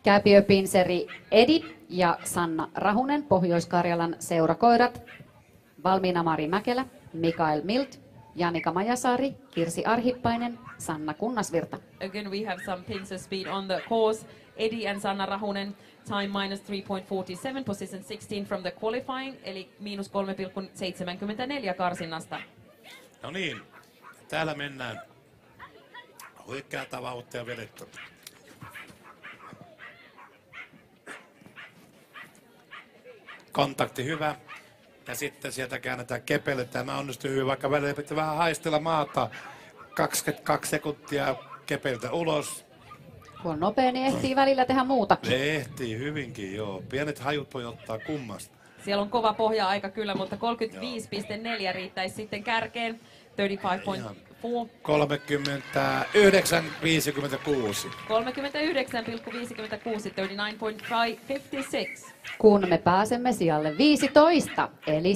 Kääpiöpinseri Edi ja Sanna Rahunen, Pohjois-Karjalan seurakoirat. Valmiina Mari Mäkelä, Mikael Milt, Janika Majasaari, Kirsi Arhippainen, Sanna Kunnasvirta. Again, we have some pincer speed on the course. Eddie and Sanna Rahunen, time minus 3.47, position 16 from the qualifying, eli miinus 3,74 karsinnasta. No niin, täällä mennään. Huikeata vauhtia vedetty. Kontakti hyvä. Ja sitten sieltä käännetään kepelle. Tämä onnistui hyvin, vaikka välillä pitää vähän haistella maata. 22 sekuntia kepeltä ulos. Kun on nopea, niin ehtii välillä tehdä muutakin. Ehtii hyvinkin, joo. Pienet hajut voi ottaa kummasta. Siellä on kova pohja-aika kyllä, mutta 35,4 riittäisi sitten kärkeen. 35,4. 39,56. 39,56, 39,56. Kun me pääsemme sijalle 15, eli